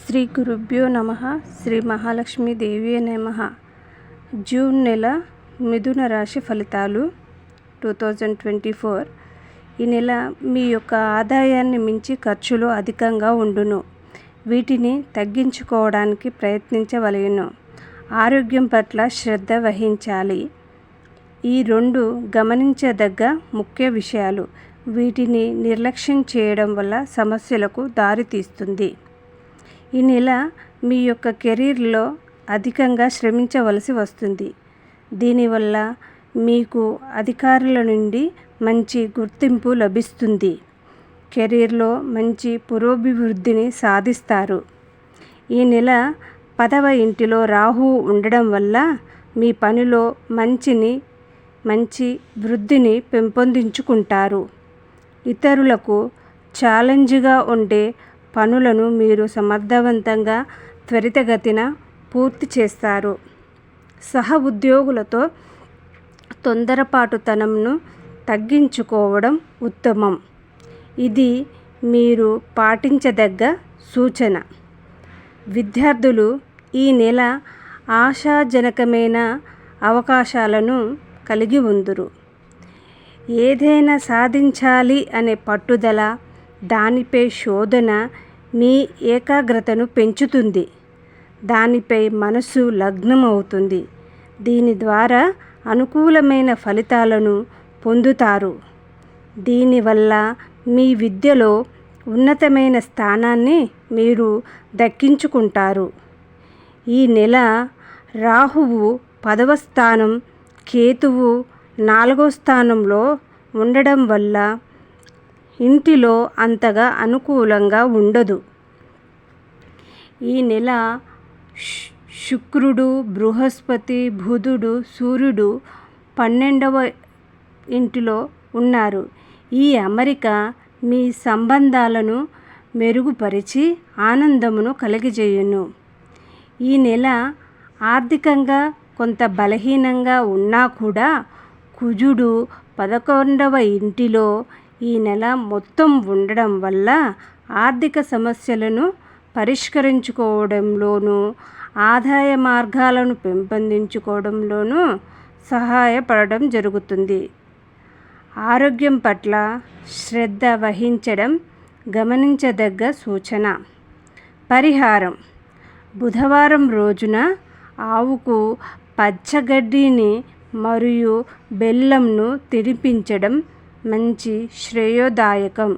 శ్రీ గురుభ్యో నమః. శ్రీ మహాలక్ష్మీదేవి నమః. జూన్ నెల మిథున రాశి ఫలితాలు 2024. ఈ నెల మీ యొక్క ఆదాయాన్ని మించి ఖర్చులు అధికంగా ఉండును. వీటిని తగ్గించుకోవడానికి ప్రయత్నించవలెను. ఆరోగ్యం పట్ల శ్రద్ధ వహించాలి. ఈ రెండు గమనించదగ్గ ముఖ్య విషయాలు. వీటిని నిర్లక్ష్యం చేయడం వల్ల సమస్యలకు దారితీస్తుంది. ఈ నెల మీ యొక్క కెరీర్లో అధికంగా శ్రమించవలసి వస్తుంది. దీనివల్ల మీకు అధికారుల నుండి మంచి గుర్తింపు లభిస్తుంది. కెరీర్లో మంచి పురోభివృద్ధిని సాధిస్తారు. ఈ నెల 10వ ఇంటిలో రాహువు ఉండడం వల్ల మీ పనిలో మంచి వృద్ధిని పెంపొందించుకుంటారు. ఇతరులకు ఛాలెంజ్గా ఉండే పనులను మీరు సమర్థవంతంగా త్వరితగతిన పూర్తి చేస్తారు. సహ ఉద్యోగులతో తొందరపాటుతనంను తగ్గించుకోవడం ఉత్తమం. ఇది మీరు పాటించదగ్గ సూచన. విద్యార్థులు ఈ నెల ఆశాజనకమైన అవకాశాలను కలిగి ఉందురు. ఏదైనా సాధించాలి అనే పట్టుదల, దానిపై శోధన మీ ఏకాగ్రతను పెంచుతుంది. దానిపై మనసు లగ్నమవుతుంది. దీని ద్వారా అనుకూలమైన ఫలితాలను పొందుతారు. దీనివల్ల మీ విద్యలో ఉన్నతమైన స్థానాన్ని మీరు దక్కించుకుంటారు. ఈ నెల రాహువు 10వ స్థానం, కేతువు 4వ స్థానంలో ఉండడం వల్ల ఇంటిలో అంతగా అనుకూలంగా ఉండదు. ఈ నెల శుక్రుడు, బృహస్పతి, బుధుడు, సూర్యుడు 12వ ఇంటిలో ఉన్నారు. ఈ అమరిక మీ సంబంధాలను మెరుగుపరిచి ఆనందమును కలిగజేయును. ఈ నెల ఆర్థికంగా కొంత బలహీనంగా ఉన్నా కూడా కుజుడు 11వ ఇంటిలో ఈ నెల మొత్తం ఉండడం వల్ల ఆర్థిక సమస్యలను పరిష్కరించుకోవడంలోనూ, ఆదాయ మార్గాలను పెంపొందించుకోవడంలోనూ సహాయపడడం జరుగుతుంది. ఆరోగ్యం పట్ల శ్రద్ధ వహించడం గమనించదగ్గ సూచన. పరిహారం: బుధవారం రోజున ఆవుకు పచ్చగడ్డిని మరియు బెల్లంను తినిపించడం మంచి శ్రేయోదాయకం.